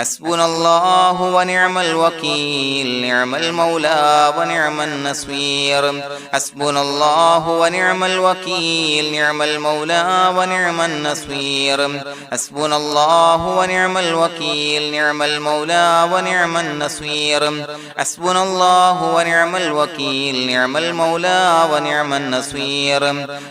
حسبنا الله ونعم الوكيل نعم المولى ونعم النصير حسبنا الله ونعم الوكيل نعم المولى ونعم النصير حسبنا الله ونعم الوكيل نعم المولى ونعم النصير حسبنا الله ونعم الوكيل نعم المولى ونعم النصير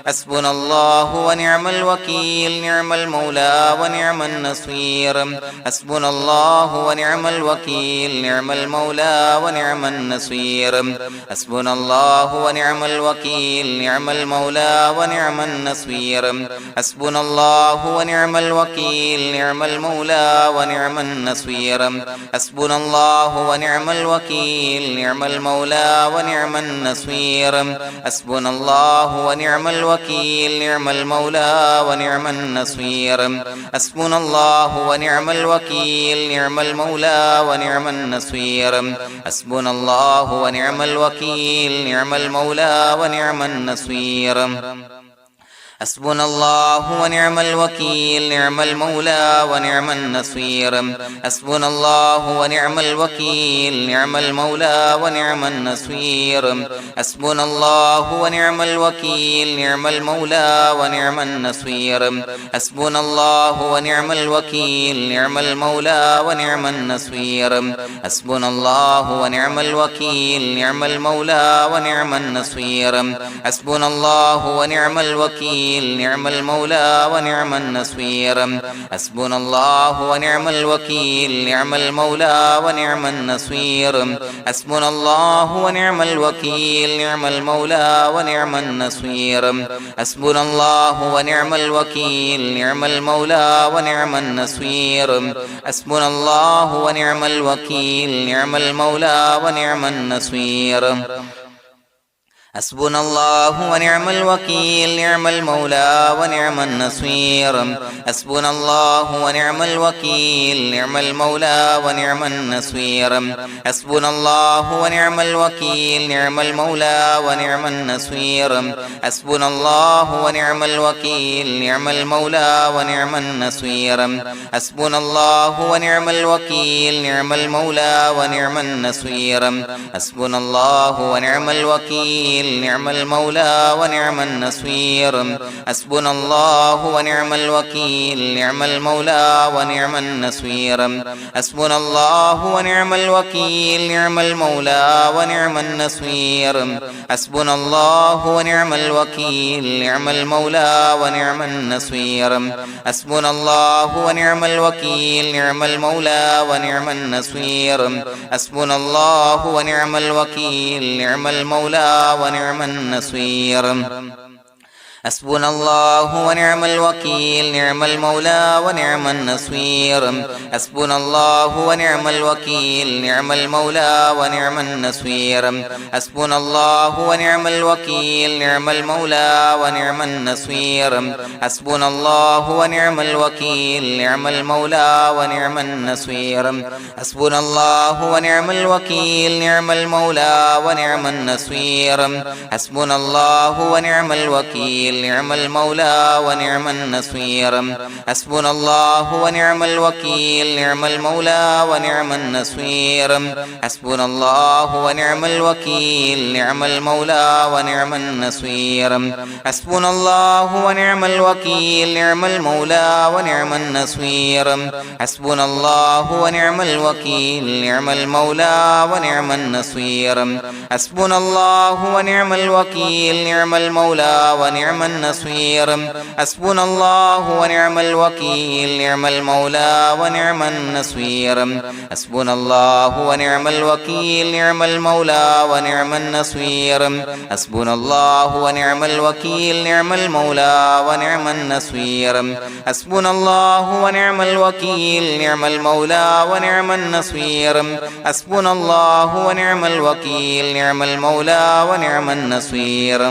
حسبنا الله ونعم الوكيل نعم المولى ونعم النصير حسبنا الله ونعم الوكيل نعم المولى ونعم النصير حسبنا الله ونعم الوكيل نعم المولى ونعم النصير حسبنا الله ونعم الوكيل نعم المولى ونعم النصير حسبنا الله ونعم الوكيل نعم المولى ونعم النصير حسبنا الله ونعم الوكيل نعم المولى ونعم النصير حسبنا الله ونعم الوكيل نعم المولى ونعم النصير حسبنا الله ونعم الوكيل نعم المولى ونعم النصير حسبنا الله ونعم الوكيل نعم المولى ونعم النصير حسبنا الله ونعم الوكيل نعم المولى ونعم النصير حسبنا الله ونعم الوكيل نعم المولى ونعم النصير حسبنا الله ونعم الوكيل نعم المولى ونعم النصير حسبنا الله ونعم الوكيل نعم المولى ونعم النصير حسبنا الله ونعم الوكيل نعم المولى ونعم النصير حسبنا الله ونعم الوكيل نعم المولى ونعم النصير حسبنا الله ونعم الوكيل نعم المولى ونعم النصير حسبنا الله ونعم الوكيل نعم المولى ونعم النصير حسبنا الله ونعم الوكيل نعم المولى ونعم النصير حسبنا الله ونعم الوكيل نعم المولى ونعم النصير حسبنا الله ونعم الوكيل نعم المولى ونعم النصير حسبنا الله ونعم الوكيل نعم المولى ونعم النصير حسبنا الله ونعم الوكيل نعم المولى ونعم النصير حسبنا الله ونعم الوكيل نعم المولى ونعم النصير حسبنا الله ونعم الوكيل نعم المولى ونعم النصير حسبنا الله ونعم الوكيل نعم المولى ونعم النصير حسبنا الله ونعم الوكيل نعم المولى ونعم النصير حسبنا الله ونعم الوكيل نعم المولى ونعم النصير حسبنا الله ونعم الوكيل نعم المولى ونعم النصير حسبنا الله ونعم الوكيل نعم المولى ونعم النصير حسبنا الله ونعم الوكيل نعم المولى ونعم النصير حسبنا الله ونعم الوكيل نعم المولى ونعم النصير حسبنا الله ونعم الوكيل نعم المولى ونعم النصير حسبنا الله ونعم الوكيل نعم المولى ونعم النصير حسبنا الله ونعم الوكيل نعم المولى ونعم النصير حسبنا الله ونعم الوكيل نعم المولى ونعم النصير حسبنا الله ونعم الوكيل نعم المولى ونعم النصير حسبنا الله ونعم الوكيل نعم المولى ونعم النصير حسبنا الله ونعم الوكيل نعم المولى ونعم النصير حسبنا الله ونعم الوكيل نعم المولى ونعم النصير حسبنا الله ونعم الوكيل نعم المولى ونعم النصير حسبنا الله ونعم الوكيل نعم المولى ونعم النصير حسبنا الله ونعم الوكيل نعم المولى ونعم النصير حسبنا الله ونعم الوكيل نعم المولى ونعم النصير حسبنا الله ونعم الوكيل نعم المولى ونعم النصير حسبنا الله ونعم الوكيل نعم المولى ونعم النصير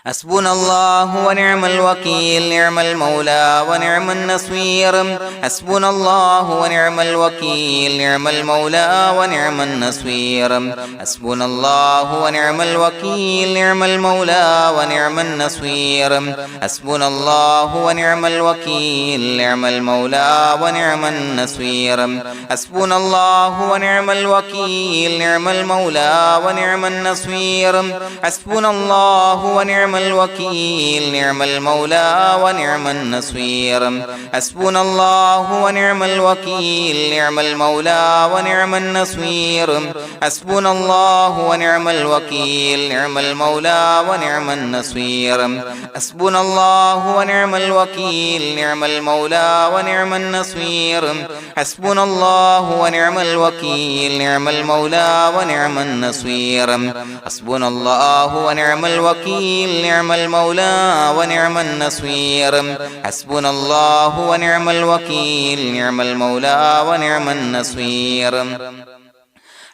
حسبنا الله ونعم الوكيل نعم المولى ونعم النصير حسبنا الله ونعم الوكيل نعم المولى ونعم النصير حسبنا الله ونعم الوكيل نعم المولى ونعم النصير حسبنا الله ونعم الوكيل نعم المولى ونعم النصير حسبنا الله ونعم الوكيل نعم المولى ونعم النصير حسبنا الله ونعم الوكيل نعم المولى ونعم النصير حسبنا الله ونعم الوكيل نعم المولى ونعم النصير حسبنا الله ونعم الوكيل نعم المولى ونعم النصير حسبنا الله ونعم الوكيل نعم المولى ونعم النصير حسبنا الله ونعم الوكيل نعم المولى ونعم النصير حسبنا الله ونعم الوكيل نعم المولى ونعم النصير حسبنا الله ونعم الوكيل نعم المولى ونعم النصير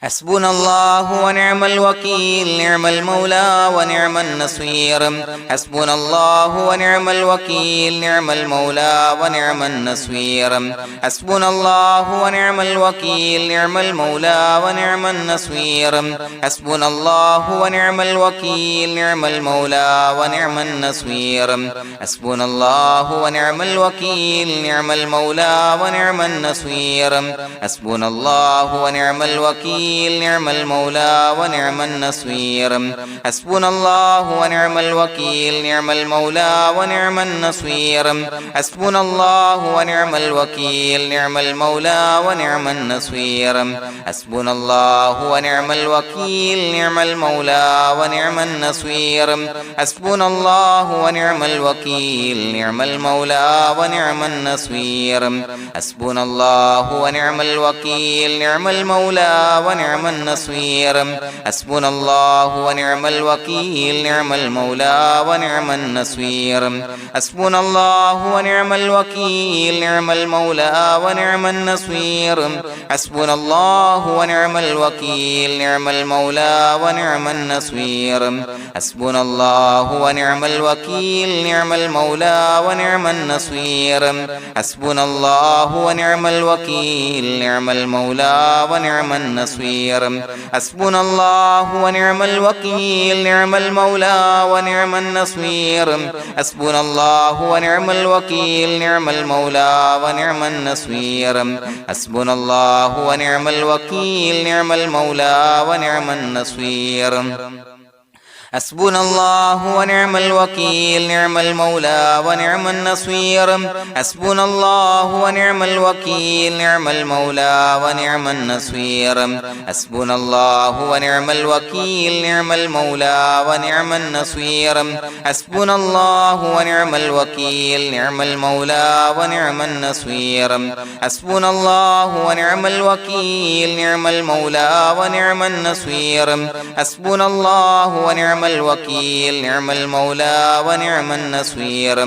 حسبنا الله ونعم الوكيل نعم المولى ونعم النصير حسبنا الله ونعم الوكيل نعم المولى ونعم النصير حسبنا الله ونعم الوكيل نعم المولى ونعم النصير حسبنا الله ونعم الوكيل نعم المولى ونعم النصير حسبنا الله ونعم الوكيل نعم المولى ونعم النصير حسبنا الله ونعم الوكيل نعم المولى ونعم النصير حسبنا الله ونعم الوكيل نعم المولى ونعم النصير حسبنا الله ونعم الوكيل نعم المولى ونعم النصير حسبنا الله ونعم الوكيل نعم المولى ونعم النصير حسبنا الله ونعم الوكيل نعم المولى ونعم النصير حسبنا الله ونعم الوكيل نعم المولى ونعم النصير حسبنا الله ونعم الوكيل نعم المولى ونعم النصير حسبنا الله ونعم الوكيل نعم المولى ونعم النصير حسبنا الله ونعم الوكيل نعم المولى ونعم النصير حسبنا الله ونعم الوكيل نعم المولى ونعم النصير حسبنا الله ونعم الوكيل نعم المولى ونعم النصير حسبنا الله ونعم الوكيل نعم المولى ونعم النصير حسبنا الله ونعم الوكيل نعم المولى ونعم النصير حسبنا الله ونعم الوكيل نعم المولى ونعم النصير حسبنا الله ونعم الوكيل نعم المولى ونعم النصير حسبنا الله ونعم الوكيل نعم المولى ونعم النصير حسبنا الله ونعم الوكيل نعم المولى ونعم النصير حسبنا الله ونعم الوكيل نعم المولى ونعم النصير حسبنا الله ونعم الوكيل نعم المولى ونعم النصير حسبنا الله ونعم الوكيل نعم المولى ونعم النصير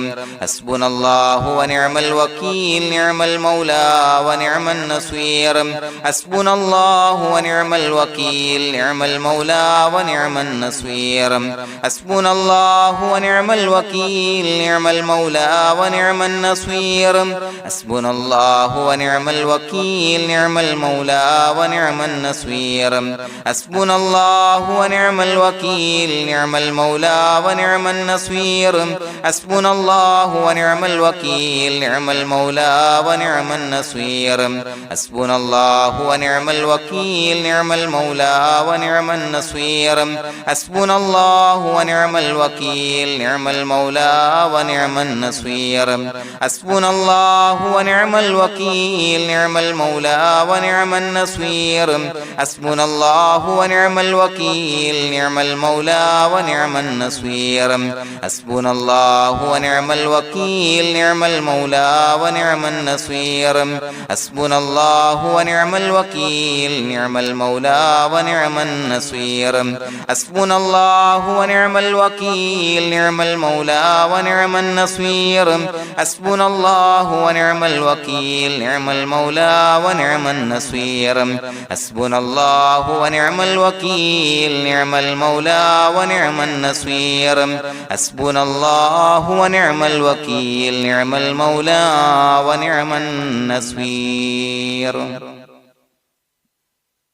حسبنا الله ونعم الوكيل نعم المولى ونعم النصير حسبنا الله ونعم الوكيل نعم المولى ونعم النصير حسبنا الله ونعم الوكيل نعم المولى ونعم النصير حسبنا الله ونعم الوكيل نعم المولى ونعم النصير حسبنا الله ونعم الوكيل نعم المولى ونعم النصير حسبنا الله ونعم الوكيل نعم المولى ونعم النصير حسبنا الله ونعم الوكيل نعم المولى ونعم النصير حسبنا الله ونعم الوكيل نعم المولى ونعم النصير حسبنا الله ونعم الوكيل نعم المولى ونعم النصير حسبنا الله ونعم الوكيل نعم المولى ونعم النصير حسبنا الله ونعم الوكيل نعم المولى ونعم النصير حسبنا الله ونعم الوكيل نعم المولى ونعم النصير حسبنا الله ونعم الوكيل نعم المولى ونعم النصير حسبنا الله ونعم الوكيل نعم المولى ونعم النصير حسبنا الله ونعم الوكيل نعم المولى ونعم النصير حسبنا الله ونعم الوكيل نعم المولى ونعم النصير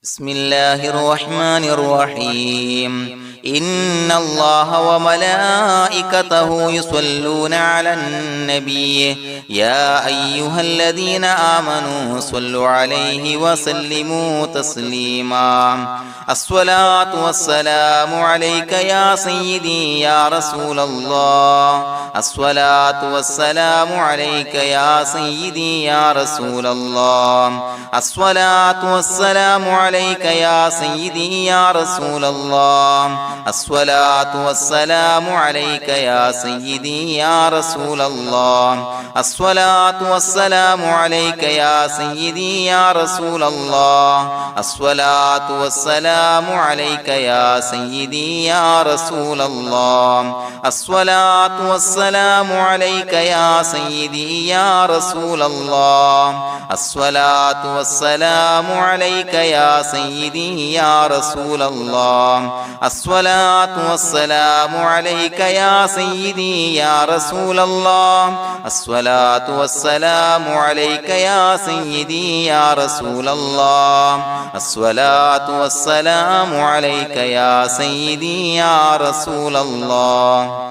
بسم الله الرحمن الرحيم إن الله وملائكته يصلون على النبي يا أيها الذين آمنوا صلوا عليه وسلموا تسليما الصلاة والسلام عليك يا سيدي يا رسول الله الصلاة والسلام عليك يا سيدي يا رسول الله الصلاة والسلام عليك يا سيدي يا رسول الله الصلاة والسلام عليك يا سيدي يا رسول الله الصلاة والسلام عليك يا سيدي يا رسول الله الصلاة والسلام عليك يا سيدي يا رسول الله الصلاة والسلام عليك يا سيدي يا رسول الله الصلاة والسلام عليك يا سيدي يا رسول الله الصلاة والسلام عليك يا سيدي يا رسول الله الصلاة والسلام عليك يا سيدي يا رسول الله الصلاة والسلام عليك يا سيدي يا رسول الله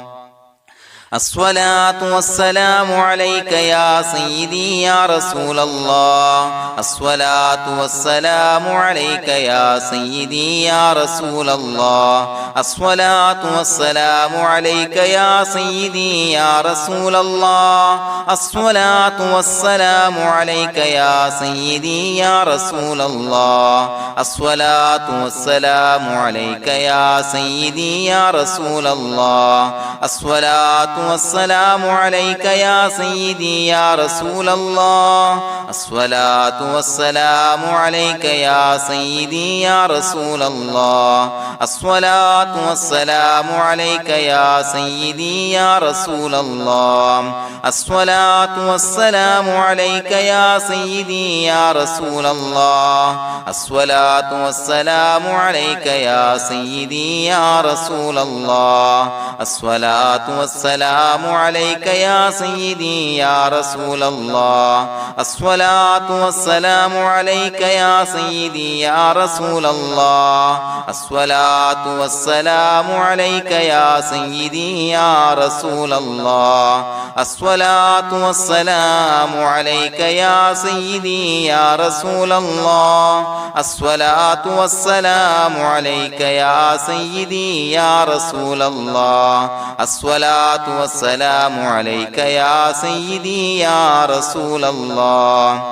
الصلاة والسلام عليك يا سيدي يا رسول الله الصلاة والسلام عليك يا سيدي يا رسول الله الصلاة والسلام عليك يا سيدي يا رسول الله الصلاة والسلام عليك يا سيدي يا رسول الله الصلاة والسلام عليك يا سيدي يا رسول الله الصلاة والسلام عليك يا سيدي يا رسول الله الصلاة والسلام عليك يا سيدي يا رسول الله الصلاة والسلام عليك يا سيدي يا رسول الله الصلاة والسلام عليك يا سيدي يا رسول الله الصلاة والسلام عليك يا سيدي يا رسول الله الصلاة والسلام عليك يا سيدي يا رسول الله الصلاة والسلام عليك يا سيدي يا رسول الله الصلاة والسلام عليك يا سيدي يا رسول الله الصلاة والسلام عليك يا سيدي يا رسول الله الصلاة والسلام عليك يا سيدي يا رسول الله الصلاة والسلام عليك يا سيدي يا رسول الله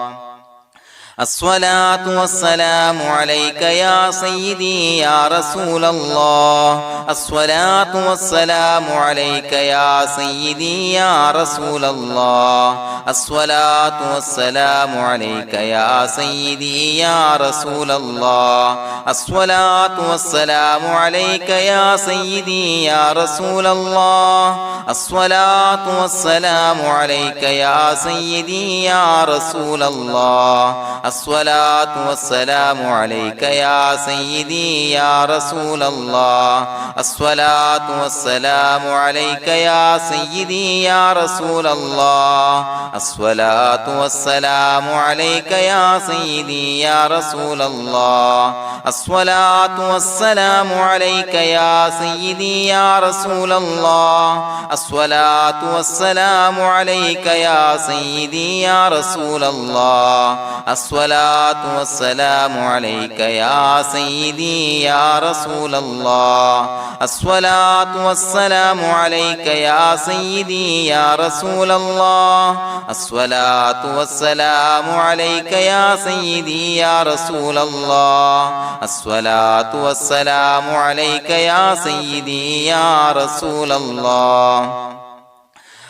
الصلاة والسلام عليك يا سيدي يا رسول الله الصلاة والسلام عليك يا سيدي يا رسول الله الصلاة والسلام عليك يا سيدي يا رسول الله الصلاة والسلام عليك يا سيدي يا رسول الله الصلاة والسلام عليك يا سيدي يا رسول الله الصلاة والسلام عليك يا سيدي يا رسول الله الصلاة والسلام عليك يا سيدي يا رسول الله الصلاة والسلام عليك يا سيدي يا رسول الله الصلاة والسلام عليك يا سيدي يا رسول الله الصلاة والسلام عليك يا سيدي يا رسول الله الصلاة والسلام عليك يا سيدي يا رسول الله الصلاة والسلام عليك يا سيدي يا رسول الله الصلاة والسلام عليك يا سيدي يا رسول الله الصلاة والسلام عليك يا سيدي يا رسول الله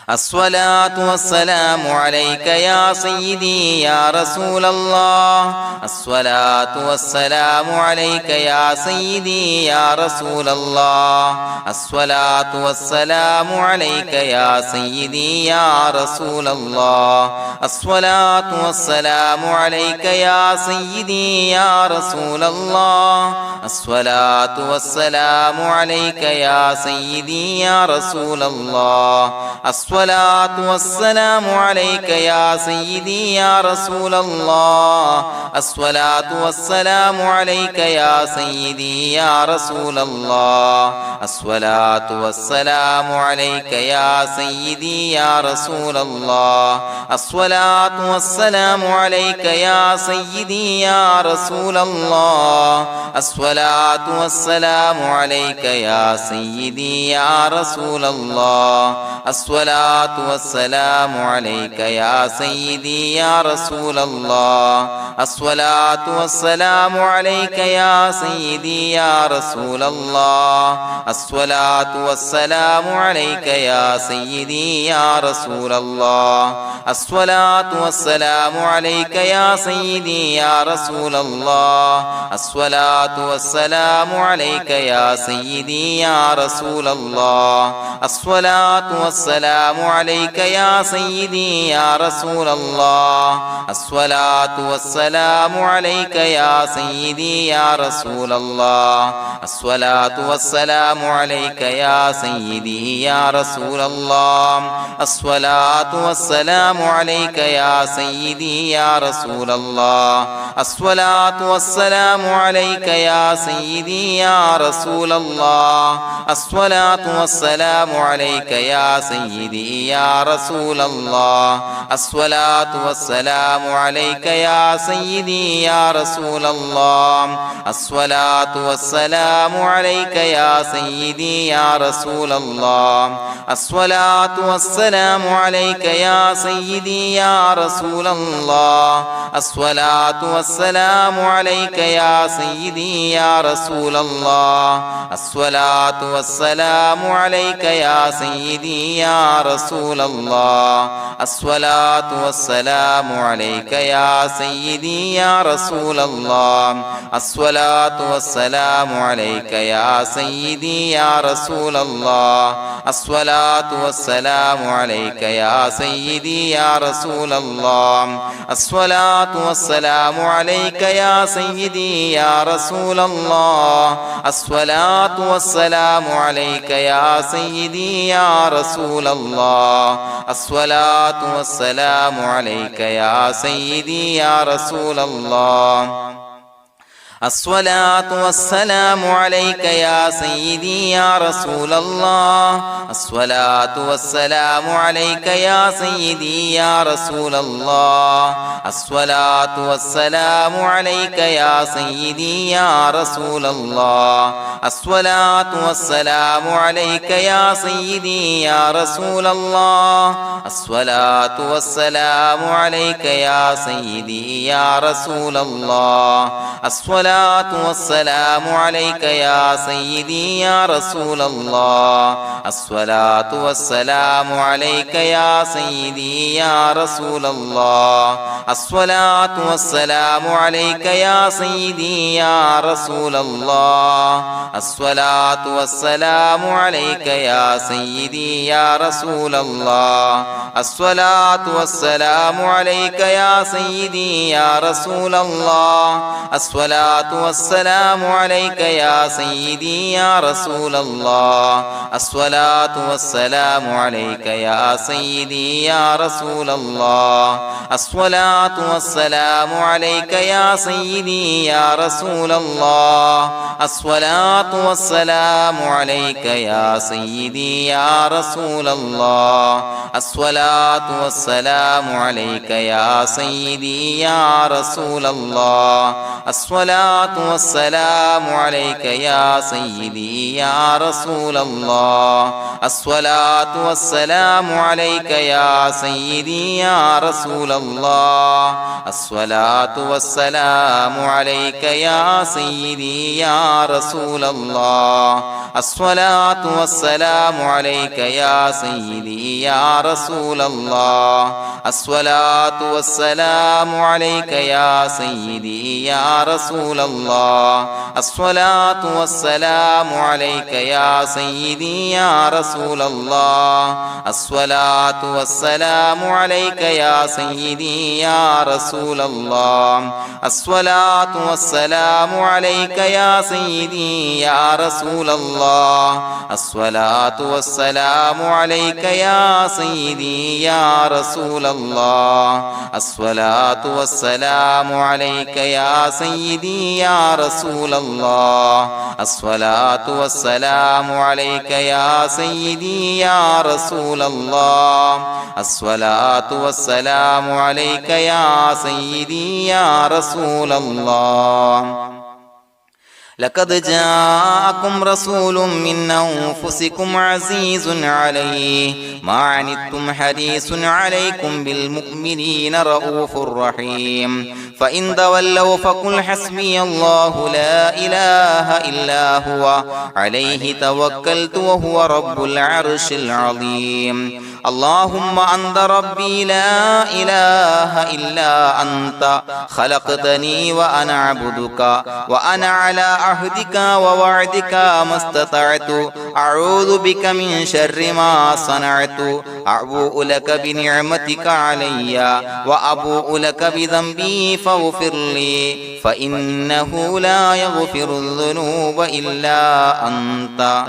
الصلاة والسلام عليك يا سيدي يا رسول الله الصلاة والسلام عليك يا سيدي يا رسول الله الصلاة والسلام عليك يا سيدي يا رسول الله الصلاة والسلام عليك يا سيدي يا رسول الله الصلاة والسلام عليك يا سيدي يا رسول الله الصلاة والسلام عليك يا سيدي يا رسول الله الصلاة والسلام عليك يا سيدي يا رسول الله الصلاة والسلام عليك يا سيدي يا رسول الله الصلاة والسلام عليك يا سيدي يا رسول الله الصلاة والسلام عليك يا سيدي يا رسول الله الصلاة والسلام عليك يا سيدي يا رسول الله الصلاة والسلام عليك يا سيدي يا رسول الله الصلاة والسلام عليك يا سيدي يا رسول الله الصلاة والسلام عليك يا سيدي يا رسول الله الصلاة والسلام عليك يا سيدي يا رسول الله الصلاة والسلام عليك يا سيدي يا رسول الله الصلاة والسلام عليك يا سيدي يا رسول الله الصلاة والسلام عليك يا سيدي يا رسول الله الصلاة والسلام عليك يا سيدي يا رسول الله الصلاة والسلام عليك يا سيدي يا رسول الله الصلاة والسلام عليك يا سيدي يا رسول الله الصلاة والسلام عليك يا سيدي يا رسول الله الصلاة والسلام عليك يا سيدي يا رسول الله الصلاة والسلام عليك يا سيدي يا رسول الله الصلاة والسلام عليك يا سيدي يا رسول الله الصلاة والسلام عليك يا سيدي يا رسول الله الصلاة والسلام عليك يا سيدي يا رسول الله الصلاة والسلام عليك يا سيدي يا رسول الله الصلاة والسلام عليك يا سيدي يا رسول الله الصلاة والسلام عليك يا سيدي يا رسول الله الصلاة والسلام عليك يا سيدي يا رسول الله الصلاة والسلام عليك يا سيدي يا رسول الله الصلاة والسلام عليك يا سيدي يا رسول الله الصلاة والسلام عليك يا سيدي يا رسول الله الصلاة والسلام عليك يا سيدي يا رسول الله الصلاة والسلام عليك يا سيدي يا رسول الله الصلاة والسلام عليك يا سيدي يا رسول الله الصلاة والسلام عليك يا سيدي يا رسول الله الصلاة والسلام عليك يا سيدي يا رسول الله الصلاة والسلام عليك يا سيدي يا رسول الله الصلاة والسلام عليك يا سيدي يا رسول الله الصلاة والسلام عليك يا سيدي يا رسول الله الصلاة والسلام عليك يا سيدي يا رسول الله الصلاة والسلام عليك يا سيدي يا رسول الله الصلاة والسلام عليك يا سيدي يا رسول الله الصلاة والسلام عليك يا سيدي يا رسول الله الصلاة والسلام عليك يا سيدي يا رسول الله الصلاة الصلاة والسلام عليك يا سيدي يا رسول الله الصلاة والسلام عليك يا سيدي يا رسول الله الصلاة والسلام عليك يا سيدي يا رسول الله الصلاة والسلام عليك يا سيدي يا رسول الله الصلاة والسلام عليك يا سيدي يا رسول الله الصلاة والسلام عليك يا سيدي يا رسول الله الصلاة والسلام عليك يا سيدي يا رسول الله الصلاة والسلام عليك يا سيدي يا رسول الله الصلاة والسلام عليك يا سيدي يا رسول الله الصلاة والسلام عليك يا سيدي يا رسول الله الصلاة والسلام عليك يا سيدي يا رسول الله الصلاة والسلام عليك يا سيدي يا رسول الله لقد جاءكم رسول من أنفسكم عزيز عليه ما عنتم حريص عليكم بالمؤمنين رؤوف رحيم فإن تولوا فقل حسبي الله لا إله إلا هو عليه توكلت وهو رب العرش العظيم اللهم أنت ربي لا إله إلا أنت خلقتني وأنا عبدك وأنا على عهدك ووعدك ما استطعت أعوذ بك من شر ما صنعت أبوء لك بنعمتك علي وأبوء لك بذنبي فاغفر لي فإنه لا يغفر الذنوب إلا أنت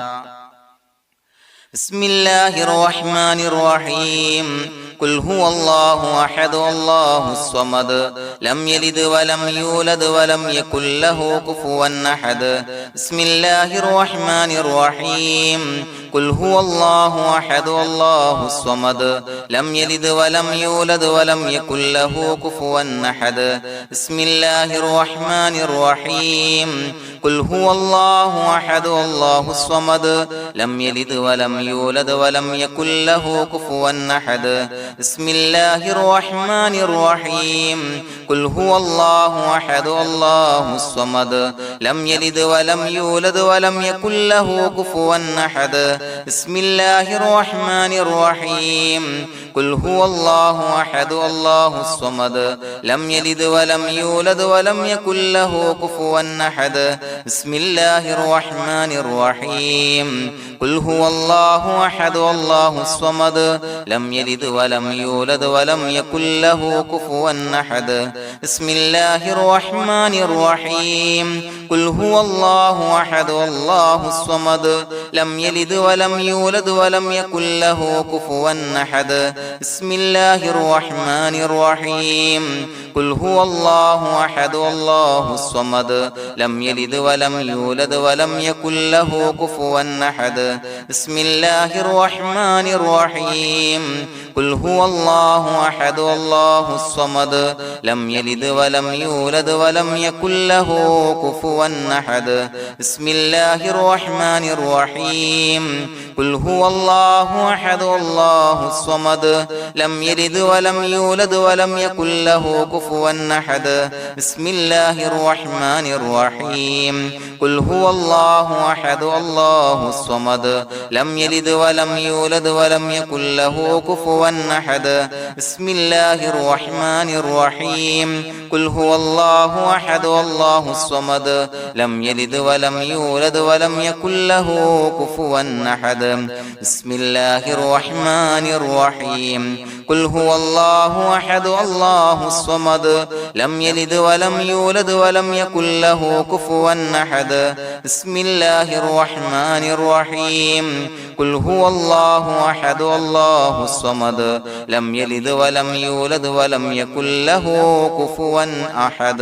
بسم الله الرحمن الرحيم قل هو الله أحد الله الصمد لم يلد ولم يولد ولم يكن له كفوا أحد بسم الله الرحمن الرحيم قل هو الله أحد الله الصمد لم يلد ولم يولد ولم يكن له كفوا أحد بسم الله الرحمن الرحيم قل هو الله أحد الله الصمد لم يلد ولم يولد ولم يكن له كفوا أحد بسم الله الرحمن الرحيم قل هو الله أحد الله الصمد لم يلد ولم يولد ولم يكن له كفوا أحد بسم الله الرحمن الرحيم قل هو الله أحد الله الصمد لم يلد ولم يولد ولم يكن له كفوا أحد بسم الله الرحمن الرحيم قل هو الله أحد الله الصمد لم يلد ولم يولد ولم يكن له كفوا أحد بسم الله الرحمن الرحيم قل هو الله أحد الله الصمد لم يلد ولم يولد ولم يكن له كفوا أحد بسم الله الرحمن الرحيم قل هو الله أحد الله الصمد لم يلد ولم يولد ولم يكن له كفوا أحد بسم الله الرحمن الرحيم قل هو الله أحد الله الصمد لم يلد ولم يولد ولم يكن له كفوا أحد بسم الله الرحمن الرحيم قل هو الله أحد الله الصمد لم يلد ولم يولد ولم يكن له كفوا أحد بسم الله الرحمن الرحيم قل هو الله أحد الله الصمد لم يلد ولم يولد ولم يكن له كفوا أحد بسم الله الرحمن الرحيم قل هو الله أحد الله الصمد لم يلد ولم يولد ولم يكن له كفوا أحد بسم الله الرحمن الرحيم قل هو الله أحد الله الصمد لم يلد ولم يولد ولم يكن له كفوا أحد بسم الله الرحمن الرحيم قل هو الله أحد الله الصمد لم يلد ولم يولد ولم يكن له كفوا أحد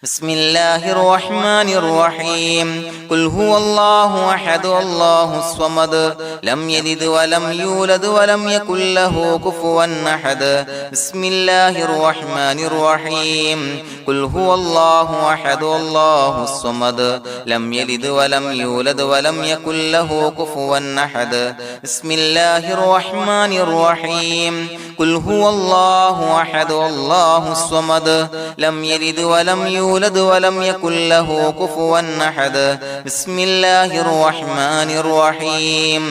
بسم الله الرحمن الرحيم قل هو الله أحد الله الصمد لم يلد ولم يولد ولم يكن له كفوا أحد بسم الله الرحمن الرحيم قل هو الله أحد الله الصمد لم يلد ولم يولد ولم يكن له كفوا أحد بسم الله الرحمن الرحيم قل هو الله أحد الله الصمد لم يلد ولم يولد ولم يكن له كفوا أحد بسم الله الرحمن الرحيم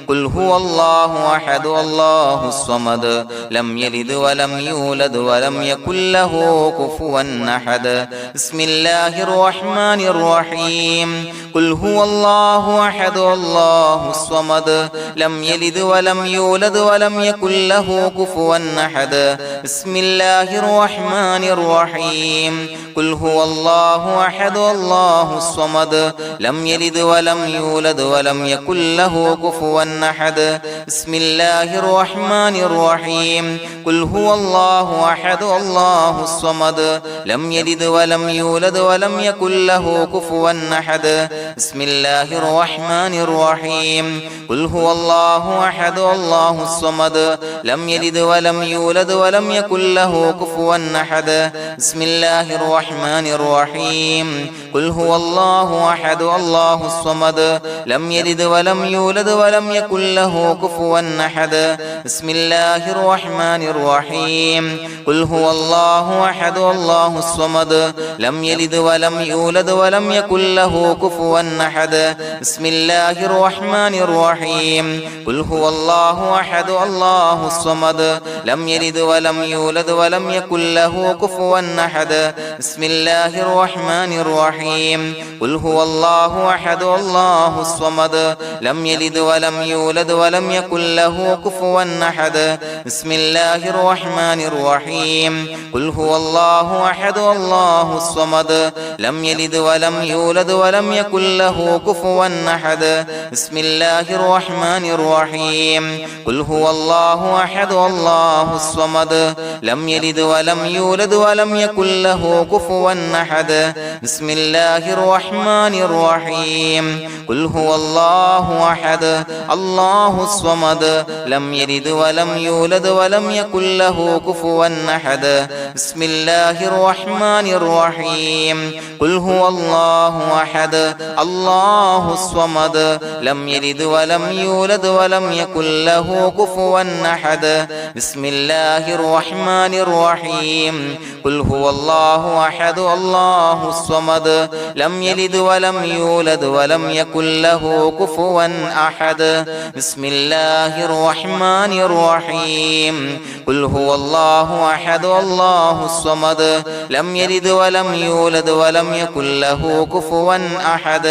قل هو الله أحد الله الصمد لم يلد ولم يولد ولم يكن له كفوا أحد بسم الله الرحمن الرحيم قل هو الله أحد الله الصمد لم يلد ولم يولد ولم يكن له كفوا أحد بسم الله الرحمن الرحيم قل هو الله أحد الله الصمد لم يلد ولم يولد ولم يكن له كفوا أحد بسم الله الرحمن الرحيم قل هو الله أحد الله الصمد لم يلد ولم يولد ولم يكن له كفوا أحد بسم الله الرحمن الرحيم قل هو الله أحد الله الصمد لم يلد ولم يولد ولم يكن له كفوا أحد بسم الله الرحمن الرحيم قل هو الله أحد الله الصمد لم يلد ولم يولد ولم يكن له كفوا أحد بسم الله الرحمن الرحيم قل هو الله أحد الله الصمد لم يلد ولم يولد ولم يكن له كفوا أحد بسم الله الرحمن الرحيم قل هو الله أحد الله الصمد لم يلد ولم يولد ولم يكن له كفوا أحد بسم الله الرحمن الرحيم قل هو الله أحد الله الصمد لم يلد ولم يولد ولم يكن له كفوا أحد بسم الله الرحمن الرحيم قل هو الله أحد الله الصمد لم يلد ولم يولد ولم يكن له كفوا أحد بسم الله الرحمن الرحيم قل هو الله أحد الله الصمد لم يلد ولم يولد ولم يكن له كفوا أحد بسم الله الرحمن الرحيم قل هو الله أحد الله الصمد لم يلد ولم يولد ولم يكن له كفوا أحد بسم الله الرحمن الرحيم قل هو الله أحد الله الصمد لم يلد ولم يولد ولم يكن له كفوا أحد بسم الله الرحمن الرحيم قل هو الله أحد الله الصمد لم يلد ولم يولد ولم يكن له كفوا أحد بسم الله الرحمن الرحيم قل هو الله أحد الله الصمد لم يلد ولم يولد ولم يكن له كفوا أحد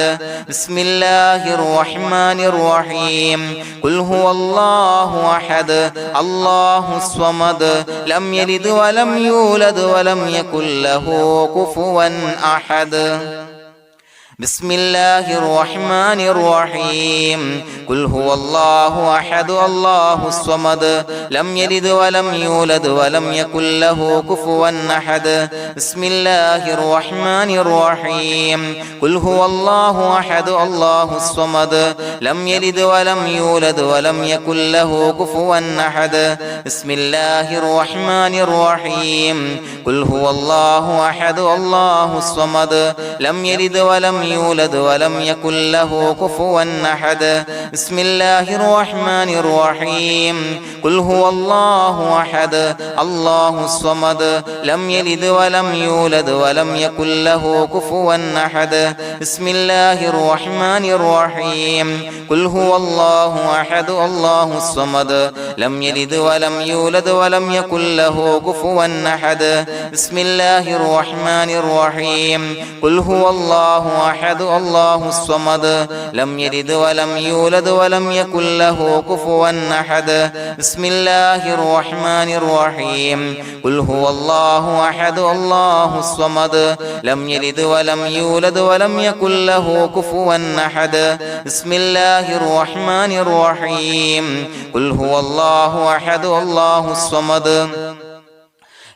بسم الله الرحمن الرحيم قل هو الله أحد الله الصمد لم يلد ولم يولد ولم يكن له كفوا أحد بسم الله الرحمن الرحيم قل هو الله أحد الله الصمد لم يلد ولم يولد ولم يكن له كفوا أحد بسم الله الرحمن الرحيم قل هو الله أحد الله الصمد لم يلد ولم يولد ولم يكن له كفوا أحد بسم الله الرحمن الرحيم قل هو الله أحد الله الصمد لم يلد ولم يولد ولم يكن له كفوا أحد بسم الله الرحمن الرحيم قل هو الله أحد الله الصمد لم يلد ولم يولد ولم يكن له كفوا أحد بسم الله الرحمن الرحيم قل هو الله أحد الله الصمد لم يلد ولم يولد ولم يكن له كفوا أحد بسم الله الرحمن الرحيم قل هو الله أحد الله الصمد لم يلد ولم يولد ولم يكن له كفوا أحد بسم الله الرحمن الرحيم قل هو الله أحد الله الصمد لم يلد ولم يولد ولم يكن له كفوا أحد بسم الله الرحمن الرحيم قل هو الله أحد الله الصمد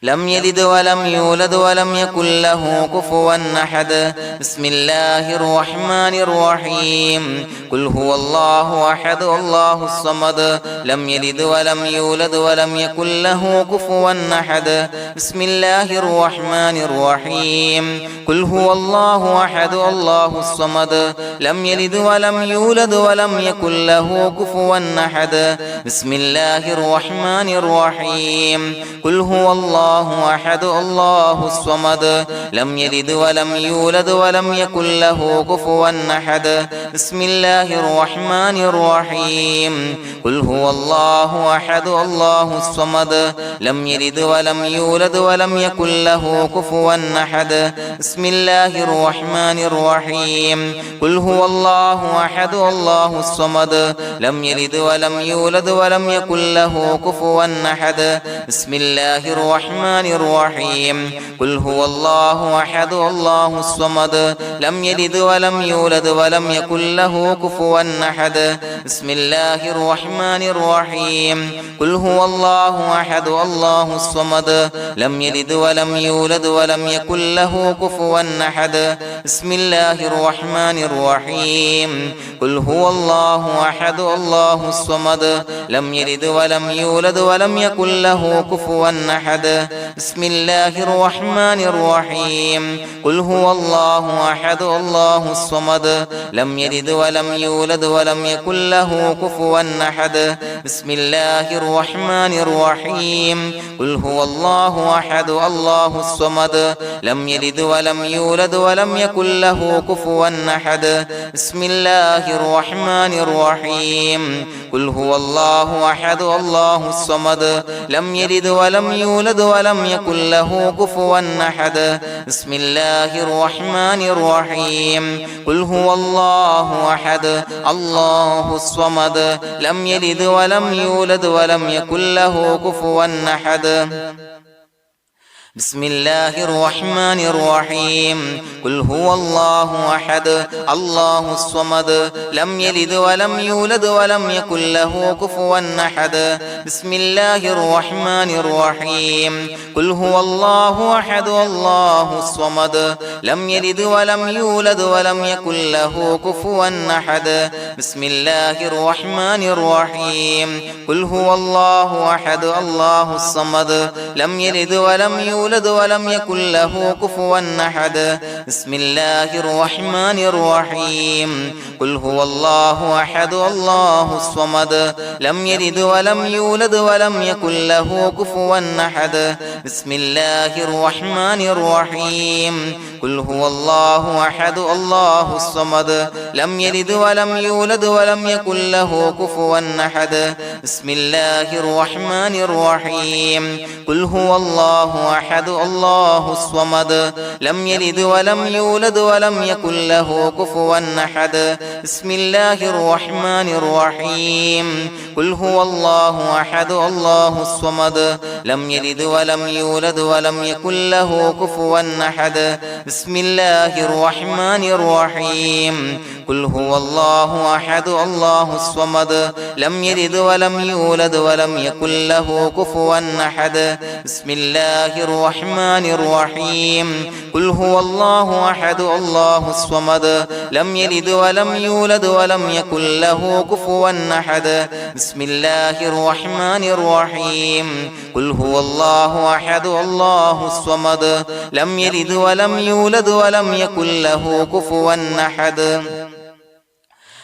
لم يلد ولم يولد ولم يكن له كفوا أحد بسم الله الرحمن الرحيم قل هو الله أحد الله الصمد لم يلد ولم يولد ولم يكن له كفوا أحد بسم الله الرحمن الرحيم قل هو الله أحد الله الصمد لم يلد ولم يولد ولم يكن له كفوا أحد بسم الله الرحمن الرحيم قل هو الله أحد الله الصمد لم يلد ولم يولد ولم يكن له كفوا أحد بسم الله الرحمن الرحيم قل هو الله أحد الله الصمد لم يلد ولم يولد ولم يكن له كفوا أحد بسم الله الرحمن الرحيم قل هو الله أحد الله الصمد لم يلد ولم يولد ولم يكن له كفوا أحد بسم الله الرحمن الرحيم قل هو الله أحد الله الصمد لم يلد ولم يولد ولم يكن له كفوا أحد بسم الله الرحمن الرحيم قل هو الله أحد الله الصمد لم يلد ولم يولد ولم يكن له كفوا أحد بسم الله الرحمن الرحيم قل هو الله أحد الله الصمد لم يلد ولم يولد ولم يكن له كفوا أحد بسم الله الرحمن الرحيم قل هو الله أحد الله الصمد لم يلد ولم يولد ولم يكن له كفوا أحد بسم الله الرحمن الرحيم قل هو الله أحد الله الصمد لم يلد ولم يولد ولم يكن له كفوا أحد بسم الله الرحمن الرحيم قل هو الله أحد الله الصمد لم يلد ولم يولد ولم يكن له كفوا أحد بسم الله الرحمن الرحيم قل هو الله أحد الله الصمد لم يلد ولم يولد ولم يكن له كفوا أحد بسم الله الرحمن الرحيم قل هو الله أحد الله الصمد لم يلد ولم يولد ولم يكن له كفوا أحد بسم الله الرحمن الرحيم قل هو الله أحد الله الصمد لم يلد ولم يولد ولم يكن له كفوا أحد بسم الله الرحمن الرحيم قل هو الله أحد الله الصمد لم يلد ولم يولد ولم يكن له كفوا أحد بسم الله الرحمن الرحيم قل هو الله أحد الله الصمد لم يلد ولم يولد ولم يكن له كفوا أحد بسم الله الرحمن الرحيم قل هو الله أحد الله الصمد لم يلد ولم يولد ولم يكن له كفوا أحد بسم الله الرحمن الرحيم قل هو الله أحد الله الصمد لم يلد ولم يولد ولم يكن له كفوا أحد بسم الله الرحمن الرحيم قل هو الله أحد الله الصمد لم يلد ولم يولد ولم يكن له كفوا أحد بسم الله الرحمن الرحيم قل هو الله أحد الله الصمد لم يلد ولم يولد ولم يكن له كفوا أحد بسم الله الرحمن الرحيم قل هو الله أحد الله الصمد لم يلد ولم يولد ولم يكن له كفوا أحد بسم الله الرحمن الرحيم قل هو الله أحد الله الصمد لم يلد ولم يولد ولم يكن له كفوا أحد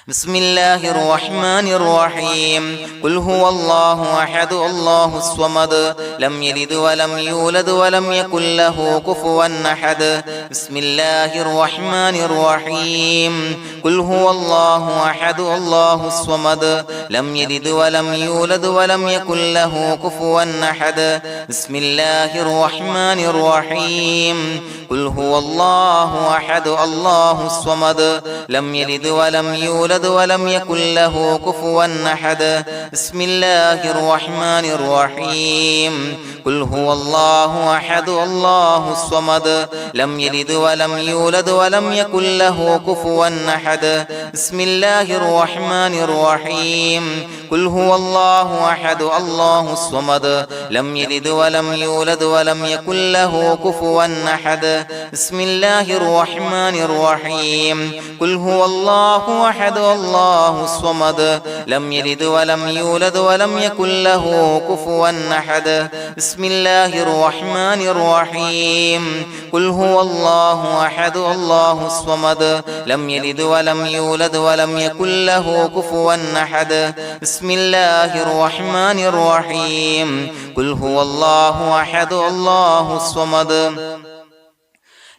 بسم الله الرحمن الرحيم قل هو الله أحد الله الصمد لم يلد ولم يولد ولم يكن له كفوا أحد بسم الله الرحمن الرحيم قل هو الله أحد الله الصمد لم يلد ولم يولد ولم يكن له كفوا أحد بسم الله الرحمن الرحيم قل هو الله أحد الله الصمد لم يلد ولم يولد يولد ولم يكن له كفوا أحد بسم الله الرحمن الرحيم قل هو الله أحد الله الصمد لم يلد ولم يولد ولم يكن له كفوا أحد بسم الله الرحمن الرحيم قل هو الله أحد الله الصمد لم يلد ولم يولد ولم يكن له كفوا أحد بسم الله الرحمن الرحيم قل هو الله أحد الله الصمد لم يلد ولم يولد ولم يكن له كفوا أحد بسم الله الرحمن الرحيم قل هو الله أحد الله الصمد لم يلد ولم يولد ولم يكن له كفوا أحد بسم الله الرحمن الرحيم قل هو الله أحد الله الصمد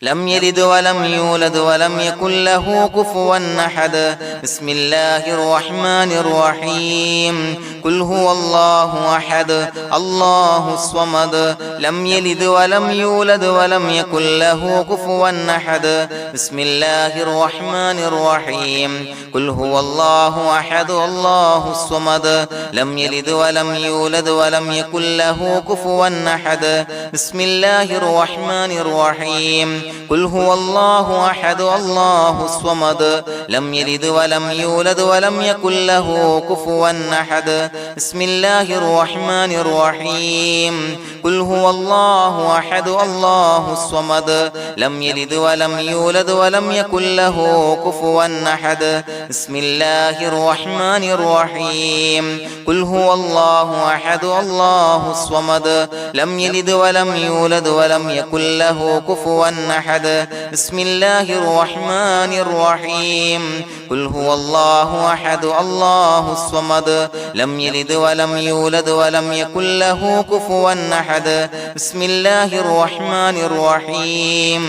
لم يلد ولم يولد ولم يكن له كفوا أحد بسم الله الرحمن الرحيم قل هو الله أحد الله الصمد لم يلد ولم يولد ولم يكن له كفوا أحد بسم الله الرحمن الرحيم قل هو الله أحد الله الصمد لم يلد ولم يولد ولم يكن له كفوا أحد بسم الله الرحمن الرحيم قل هو الله أحد الله الصمد لم يلد ولم يولد ولم يكن له كفوا أحد بسم الله الرحمن الرحيم قل هو الله أحد الله الصمد لم يلد ولم يولد ولم يكن له كفوا أحد بسم الله الرحمن الرحيم قل هو الله أحد الله الصمد لم يلد ولم يولد ولم يكن له كفوا أحد بسم الله الرحمن الرحيم قل هو الله أحد الله الصمد لم يلد ولم يولد ولم يكن له كفوا أحد بسم الله الرحمن الرحيم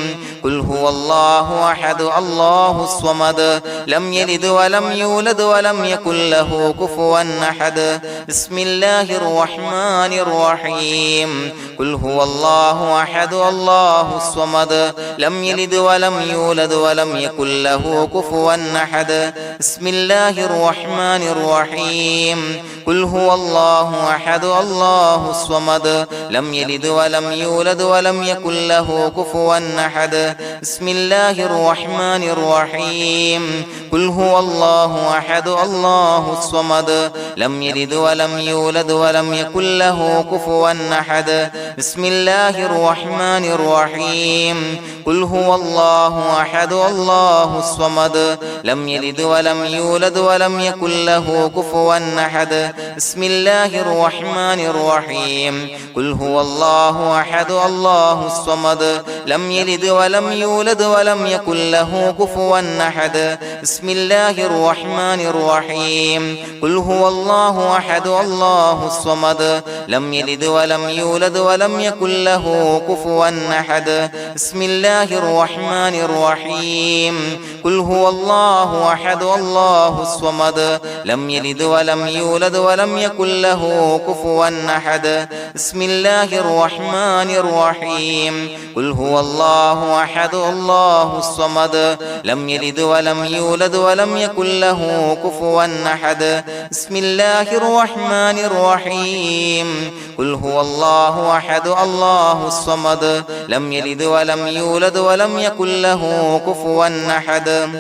قل هو الله أحد الله الصمد لم يلد ولم يولد ولم يكن له كفوا أحد بسم الله الرحمن الرحيم قل هو الله أحد الله الصمد لم يلد ولم يولد ولم يكن له كفوا أحد بسم الله الرحمن الرحيم قل هو الله أحد الله الصمد لم يلد ولم يولد ولم يكن له كفوا أحد بسم الله الرحمن الرحيم قل هو الله أحد الله الصمد لم يلد ولم يولد ولم يكن له كفوا أحد بسم الله الرحمن الرحيم قل هو الله أحد الله الصمد لم يلد ولم يولد ولم يكن له كفوا أحد بسم الله الرحمن الرحيم قل هو الله أحد الله الصمد لم يلد ولم يولد ولم يكن له كفوا أحد بسم الله الرحمن الرحيم قل هو الله أحد الله الصمد لم يلد ولم يولد ولم يكن له كفوا أحد بسم الله الرحمن الرحيم قل هو الله أحد الله الصمد لم يلد ولم يولد ولم يكن له كفوا أحد بسم الله الرحمن الرحيم قل هو الله أحد الله الصمد لم يلد ولم يولد ولم يكن له كفوا أحد بسم الله الرحمن الرحيم قل هو الله أحد الله الصمد لم يلد ولم يولد ولم يكن له كفوا أحد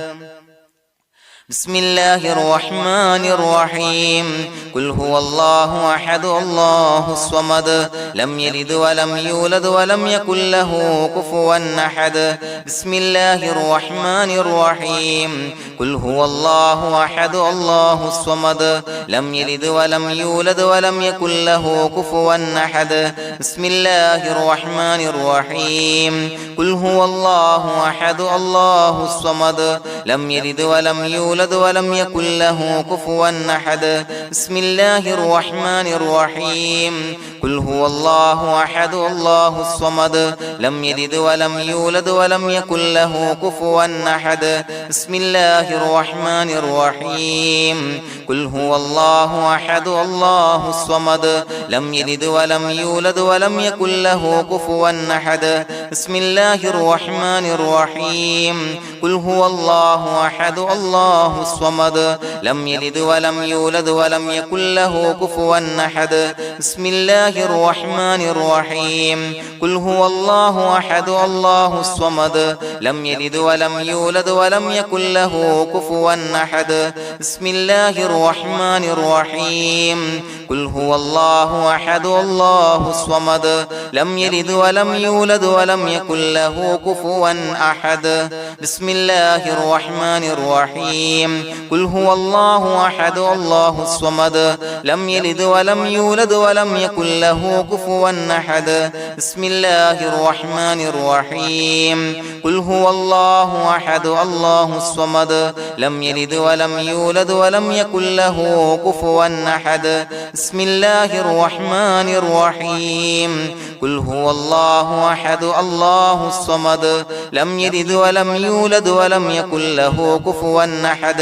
بسم الله الرحمن الرحيم قل هو الله أحد الله الصمد لم يلد ولم يولد ولم يكن له كفوا أحد بسم الله الرحمن الرحيم قل هو الله أحد الله الصمد لم يلد ولم يولد ولم يكن له كفوا أحد بسم الله الرحمن الرحيم قل هو الله أحد الله الصمد لم يلد ولم يولد ولم يكن له كفوا أحد بسم الله الرحمن الرحيم قل هو الله أحد الله الصمد لم يلد ولم يولد ولم يكن له كفوا أحد بسم الله الرحمن الرحيم قل هو الله أحد الله الصمد لم يلد ولم يولد ولم يكن له كفوا أحد بسم الله الرحمن الرحيم قل هو الله الله أحد الله الصمد لم يلد ولم يولد ولم يكن له كفوا أحد بسم الله الرحمن الرحيم قل هو الله أحد الله الصمد لم يلد ولم يولد ولم يكن له كفوا أحد بسم الله الرحمن الرحيم قل هو الله أحد الله الصمد لم يلد ولم يولد ولم يكن له كفوا أحد بسم الله الرحمن الرحيم قل هو الله أحد الله الصمد لم يلد ولم يولد ولم يكن له كفوا أحد بسم الله الرحمن الرحيم قل هو الله أحد الله الصمد لم يلد ولم يولد ولم يكن له كفوا أحد بسم الله الرحمن الرحيم قل هو الله أحد الله الصمد لم يلد ولم يولد ولم يكن له كفوا أحد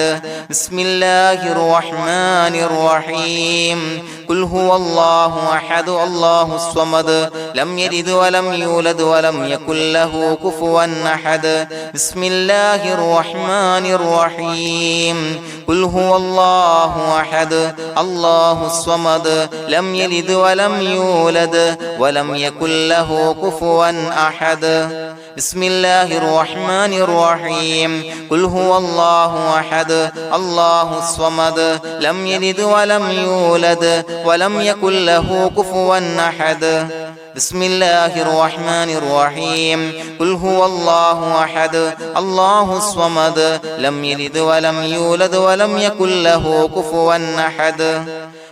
بسم الله الرحمن الرحيم قل هو الله أحد الله الصمد لم يلد ولم يولد ولم يكن له كفوا أحد بسم الله الرحمن الرحيم قل هو الله أحد الله الصمد لم يلد ولم يولد ولم يكن له كفوا أحد بسم الله الرحمن الرحيم قل هو الله أحد الله الصمد لم يلد ولم يولد ولم يكن له كفوا أحد بسم الله الرحمن الرحيم قل هو الله أحد الله الصمد لم يلد ولم يولد ولم يكن له كفوا أحد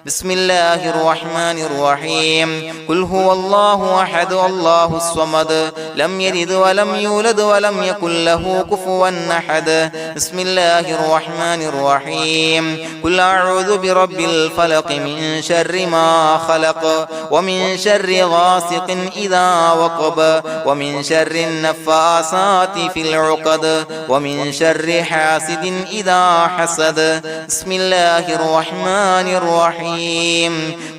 بسم الله الرحمن الرحيم قل هو الله أحد الله الصمد لم يلد ولم يولد ولم يكن له كفوا أحد بسم الله الرحمن الرحيم قل أعوذ برب الفلق من شر ما خلق ومن شر غاسق إذا وقب ومن شر النفاثات في العقد ومن شر حاسد إذا حسد بسم الله الرحمن الرحيم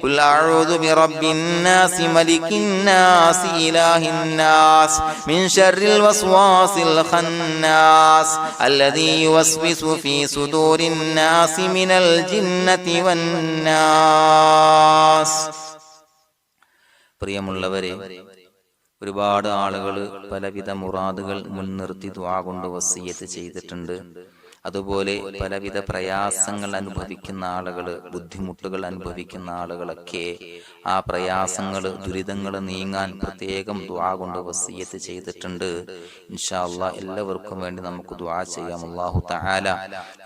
قل أعوذ برب الناس ملك الناس إله الناس من شر الوسواس الخناس الذي يوسوس في صدور الناس من الجنة والناس. പ്രിയമുള്ളവരെ, ഒരുപാട് ആളുകൾ പലവിധ മുറാദുകൾ മുൻനിർത്തി ദുആ കൊണ്ട് വസിയ്യത്ത് ചെയ്തിട്ടുണ്ട്. അതുപോലെ പലവിധ പ്രയാസങ്ങൾ അനുഭവിക്കുന്ന ആളുകൾ, ബുദ്ധിമുട്ടുകൾ അനുഭവിക്കുന്ന ആളുകളൊക്കെ ആ പ്രയാസങ്ങൾ, ദുരിതങ്ങൾ നീങ്ങാൻ പ്രത്യേകം ദുആ കൊണ്ട് വസിയ്യത്ത് ചെയ്തിട്ടുണ്ട്. ഇൻഷാ അല്ലാഹ് എല്ലാവർക്കും വേണ്ടി നമുക്ക് ദുആ ചെയ്യാം. അല്ലാഹു തആല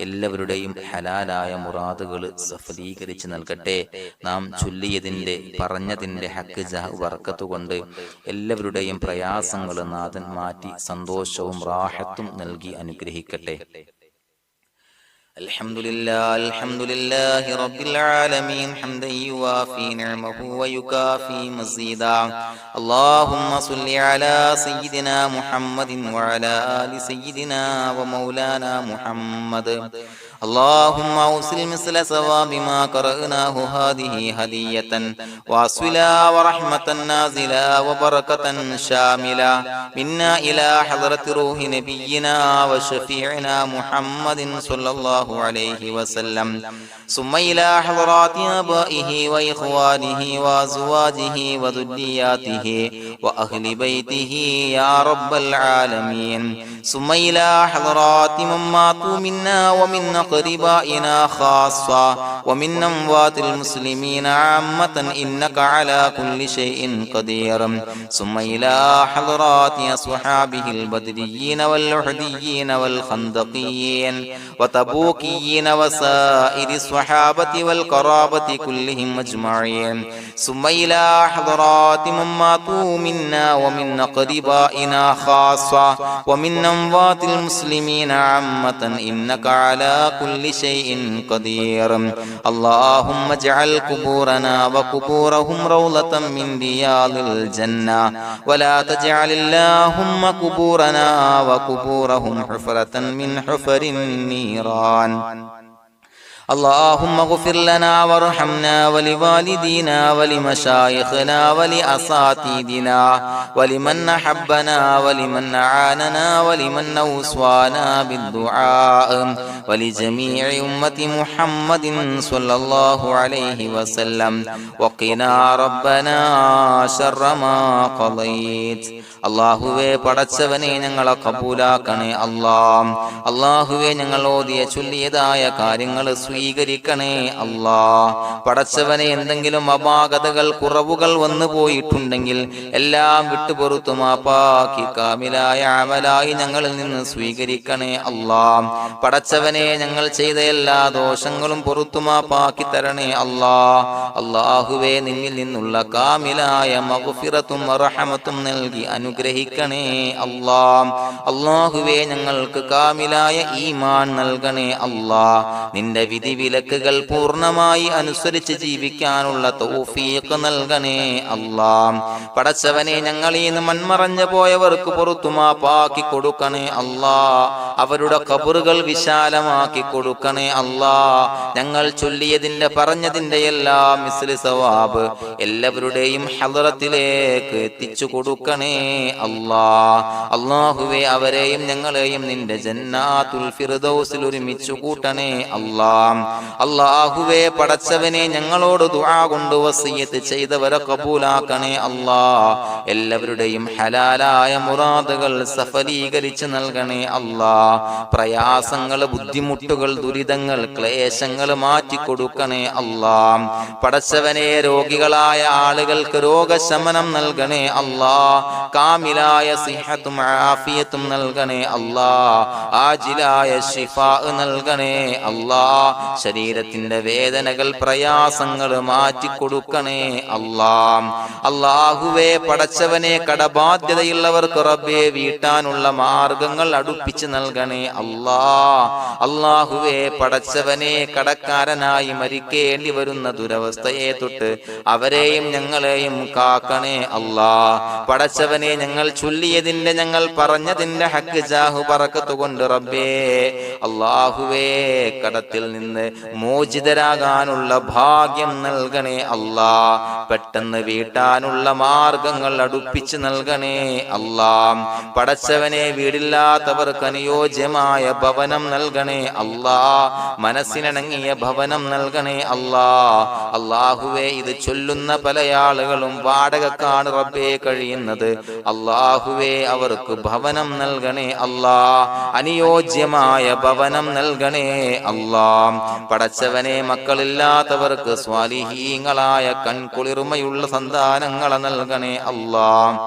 എല്ലാവരുടെയും ഹലാലായ മുറാദുകൾ സഫലീകരിച്ച് നൽകട്ടെ. നാം ചൊല്ലിയതിന്റെ, പറഞ്ഞതിന്റെ ഹക്ക് ജാഹ് ബർക്കത്ത് കൊണ്ട് എല്ലാവരുടെയും പ്രയാസങ്ങൾ നാഥൻ മാറ്റി സന്തോഷവും റാഹത്തും നൽകി അനുഗ്രഹിക്കട്ടെ. الحمد لله رب العالمين حمدا يوافي نعمه ويكافي مزيدا. اللهم صل على سيدنا محمد وعلى آل سيدنا ومولانا محمد. اللهم أوصل مثل ثواب ما قرأناه هذه هدية واصلا ورحمة نازلا وبركة شاملة منا إلى حضرة روح نبينا وشفيعنا محمد صلى الله عليه وسلم، ثم إلى حضرات آبائه وإخوانه وأزواجه وذرياته وأهل بيته يا رب العالمين، ثم إلى حضرات من ماتوا منا ومن أقربائنا خاصة ومن أموات المسلمين عامة إنك على كل شيء قدير، ثم إلى حضرات أصحابه البدريين والأحديين والخندقيين وتبوكيين وسائر الصحابة والقرابة كلهم أجمعين، ثم إلى حضرات من ماتوا منا ومن أقربائنا خاصة ومن أموات المسلمين عامة إنك على كل شيء قدير. اللهم اجعل قبورنا وقبورهم روضة من رياض الجنة، ولا تجعل اللهم قبورنا وقبورهم حفرة من حفر النيران. اللهم اغفر لنا وارحمنا ولوالدينا ولمشايخنا ولأساتذتنا ولمن أحبنا ولمن أعاننا ولمن أوصانا بالدعاء ولجميع أمة محمد صلى الله عليه وسلم وقنا ربنا شر ما قضيت. അള്ളാഹുവേ പടച്ചവനെ ഞങ്ങളെ കബൂലാക്കണേ അല്ലാഹ്. അള്ളാഹുവേ ഞങ്ങൾ ഓതിയ ചൊല്ലിയതായ കാര്യങ്ങൾ സ്വീകരിക്കണേ അല്ലാഹ്. പടച്ചവനെ എന്തെങ്കിലും അപാകതകൾ കുറവുകൾ വന്നു പോയിട്ടുണ്ടെങ്കിൽ എല്ലാം വിട്ടുപൊറുത്തു മാപ്പാക്കി കാമിലായ അമലായി ഞങ്ങളിൽ നിന്ന് സ്വീകരിക്കണേ അല്ലാഹ്. പടച്ചവനെ ഞങ്ങൾ ചെയ്ത എല്ലാ ദോഷങ്ങളും പൊറുത്തു മാപ്പാക്കി തരണേ അല്ലാഹ്. അള്ളാഹുവേ നിന്നിൽ നിന്നുള്ള കാമിലായ മഗ്ഫിറത്തും റഹമത്തും നൽകി അനുഗ്രഹിക്കണേ അല്ലാഹ്. അല്ലാഹുവേ ഞങ്ങൾക്ക് കാമിലായ ഈമാൻ നൽകണേ അല്ലാഹ്. നിന്റെ വിധി വിലക്കുകൾ പൂർണ്ണമായി അനുസരിച്ച് ജീവിക്കാനുള്ള തൗഫീഖ് നൽകണേ അല്ലാഹ്. പടച്ചവനെ ഞങ്ങളിൽ നിന്ന് മൺമറഞ്ഞു പോയവർക്ക് പുറത്തു മാപ്പാക്കി കൊടുക്കണേ അല്ലാഹ്. അവരുടെ ഖബറുകൾ വിശാലമാക്കി കൊടുക്കണേ അല്ലാഹ്. ഞങ്ങൾ ചൊല്ലിയതിന്റെ പറഞ്ഞതിന്റെ എല്ലാം മിസ്ലി സവാബ് എല്ലാവരുടെയും ഹളറത്തിലേക്ക് എത്തിച്ചു കൊടുക്കണേ അല്ലാഹ്. അല്ലാഹുവേ അവരെയും ഞങ്ങളെയും നിന്റെ ജന്നാത്തുൽ ഫിർദൗസിൽ ഒരുമിച്ചു കൂട്ടണേ അല്ലാഹ്. അല്ലാഹുവേ പടച്ചവനെ ഞങ്ങളോട് ദുആ കൊണ്ട് വസിയത്ത് ചെയ്തവരെ കബൂലാക്കണേ അല്ലാഹ്. എല്ലാവരുടെയും ഹലാലായ മുറാദുകൾ സഫലീകരിച്ച് നൽകണേ അല്ലാഹ്. പ്രയാസങ്ങൾ, ബുദ്ധിമുട്ടുകൾ, ദുരിതങ്ങൾ, ക്ലേശങ്ങൾ മാറ്റിക്കൊടുക്കണേ അല്ലാഹ്. പടച്ചവനെ രോഗികളായ ആളുകൾക്ക് രോഗശമനം നൽകണേ അല്ലാഹ്. കാമിലായ സിഹത്തും ആഫിയത്തും നൽകണേ അല്ലാഹ്. ആജിലായ ശിഫാ നൽകണേ അല്ലാഹ്. ശരീരത്തിന്റെ വേദനകൾ, പ്രയാസങ്ങൾ മാറ്റിക്കൊടുക്കണേ അല്ലാഹ്. അല്ലാഹുവേ പടച്ചവനെ കടബാധ്യതയുള്ളവർക്ക് റബ്ബേ വീട്ടാനുള്ള മാർഗങ്ങൾ അടുപ്പിച്ച് നൽകണേ അല്ലാഹ്. അല്ലാഹുവേ പടച്ചവനെ കടക്കാരനായി മരിക്കേണ്ടി വരുന്ന ദുരവസ്ഥയെ തൊട്ട് അവരെയും ഞങ്ങളെയും കാക്കണേ അല്ലാഹ്. പടച്ചവനെ ഞങ്ങൾ ചൊല്ലിയതിന്റെ, ഞങ്ങൾ പറഞ്ഞതിന്റെ ഹക്ക് ജാഹു ബറക്കത്ത് കൊണ്ട് റബ്ബേ അല്ലാഹുവേ കടത്തിൽ നിന്ന് മോചിതരാകാനുള്ള ഭാഗ്യം നൽകണേ അല്ലാഹ്. പെട്ടെന്ന് വീട്ടാനുള്ള മാർഗങ്ങൾ അടുപ്പിച്ച് നൽകണേ അല്ലാഹ്. പടച്ചവനെ വീടില്ലാത്തവർക്ക് അനുയോജ്യമായ ഭവനം നൽകണേ അല്ലാഹ്. മനസ്സിനിണങ്ങിയ ഭവനം നൽകണേ അല്ലാഹ്. അല്ലാഹുവേ ഇത് ചൊല്ലുന്ന പല ആളുകളും വാടകക്കാണ് റബ്ബേ കഴിയുന്നത്. അല്ലാഹുവേ അവർക്ക് ഭവനം നൽകണേ അല്ലാഹ്. അനുയോജ്യമായ ഭവനം നൽകണേ അല്ലാഹ്. പടച്ചവനെ മക്കളില്ലാത്തവർക്ക് സ്വാലിഹീങ്ങളായ കൺകുളിർമയുള്ള സന്താനങ്ങളെ നൽകണേ അല്ലാഹ്.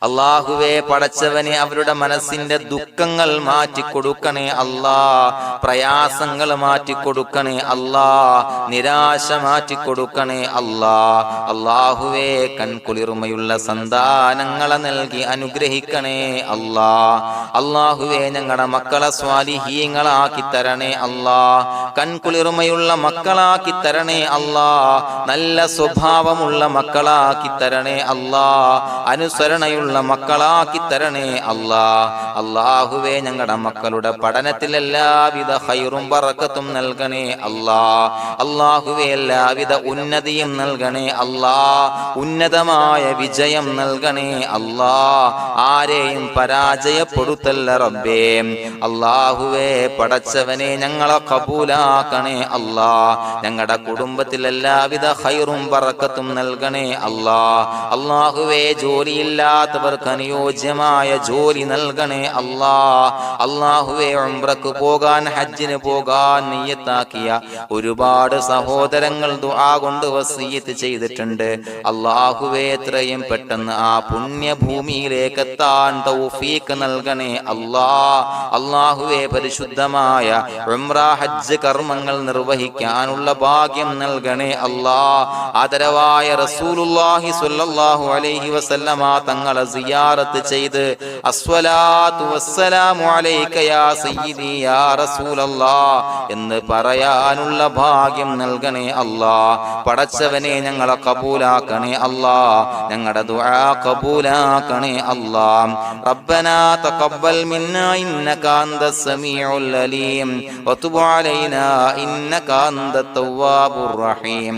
അല്ലാഹുവേ പടച്ചവനെ അവരുടെ മനസ്സിന്റെ ദുഃഖങ്ങൾ മാറ്റിക്കൊടുക്കണേ അല്ലാഹ്. പ്രയാസങ്ങൾ മാറ്റിക്കൊടുക്കണേ അല്ലാഹ്. നിരാശ മാറ്റിക്കൊടുക്കണേ അല്ലാഹ്. അല്ലാഹുവേ കൺകുളിർമയുള്ള സന്താനങ്ങളെ നൽകി അനുഗ്രഹിക്കണേ അല്ലാഹ്. അല്ലാഹുവേ ഞങ്ങളുടെ മക്കളെ സ്വാലിഹീങ്ങളാക്കി തരണേ അല്ലാഹ്. കൺകുളിർമയുള്ള മക്കളാക്കി തരണേ അല്ലാഹ്. നല്ല സ്വഭാവമുള്ള മക്കളാക്കി തരണേ അല്ലാഹ്. അനുസരണയുള്ള മക്കളാക്കി തരണേ അല്ലാഹ്. അല്ലാഹുവേ ഞങ്ങളുടെ മക്കളുടെ പഠനത്തിൽ എല്ലാവിധ ഖൈറും ബറക്കത്തും നൽകണേ അല്ലാഹ്. അല്ലാഹുവേ എല്ലാവിധ ഉന്നതിയും നൽകണേ അല്ലാഹ്. ഉന്നതമായ വിജയം നൽകണേ അല്ലാഹ്. ആരെയും പരാജയപ്പെടുത്തല്ല റബ്ബേ. അല്ലാഹുവേ പടച്ചവനെ ഞങ്ങളെ കബൂലാക്കണേ അല്ലാഹ്. ഞങ്ങളുടെ കുടുംബത്തിൽ എല്ലാവിധ ഖൈറും ബറക്കത്തും നൽകണേ അല്ലാഹ്. അല്ലാഹുവേ ജോലിയില്ലാത്ത അനുയോജ്യമായ ജോലി നൽകണേ അല്ലാഹ്. അല്ലാഹുവേ ഉംറക്ക് പോകാൻ, ഹജ്ജിന് പോകാൻ നിയ്യത്താക്കിയ ഒരുപാട് സഹോദരങ്ങൾ ദുആ കൊണ്ട് വസിയത്ത് ചെയ്തിട്ടുണ്ട്. അല്ലാഹുവേ എത്രയും പെട്ടെന്ന് ആ പുണ്യഭൂമിയിലേക്ക് എത്താൻ തൗഫീഖ് നൽകണേ അല്ലാഹ്. അല്ലാഹുവേ പരിശുദ്ധമായ ഉംറ ഹജ്ജ് കർമ്മങ്ങൾ നിർവഹിക്കാനുള്ള ഭാഗ്യം നൽകണേ അല്ലാഹ്. ആദരവായ റസൂലുള്ളാഹി സ്വല്ലല്ലാഹു അലൈഹി വസല്ലമ തങ്ങളെ സിയാറത്ത് ചെയ്ത് അസ്സലാത്തു വസ്സലാമു അലൈക യാ സയ്യിദി യാ റസൂലല്ലാഹ് എന്ന് പറയാനുള്ള ഭാഗ്യം നൽകണേ അല്ലാഹ്. പടച്ചവനെ ഞങ്ങളെ കബൂലാക്കണേ അല്ലാഹ്, ഞങ്ങളുടെ ദുആ കബൂലാക്കണേ അല്ലാഹ്. റബ്ബനാ തഖബ്ബൽ മിന്നാ ഇന്നക അന്തസ് സമീഉൽ അലീം വതുബ് അലൈനാ ഇന്നക അന്തത് തവ്വാബുർ റഹീം.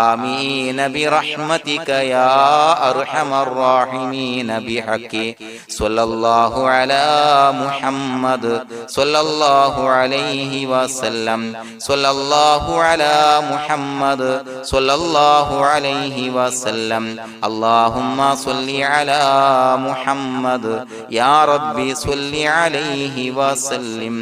ആമീൻ ബിറഹ്മതിക യാ അർഹമർ റഹീമീൻ ബിഹഖി സ്വല്ലല്ലാഹു അലാ മുഹമ്മദ് സ്വല്ലല്ലാഹു അലൈഹി വസല്ലം സ്വല്ലല്ലാഹു അലാ മുഹമ്മദ് സ്വല്ലല്ലാഹു അലൈഹി വസല്ലം. അല്ലാഹുമ്മ സ്വല്ലി അലാ മുഹമ്മദ് യാ റബ്ബി സ്വല്ലി അലൈഹി വസല്ലം.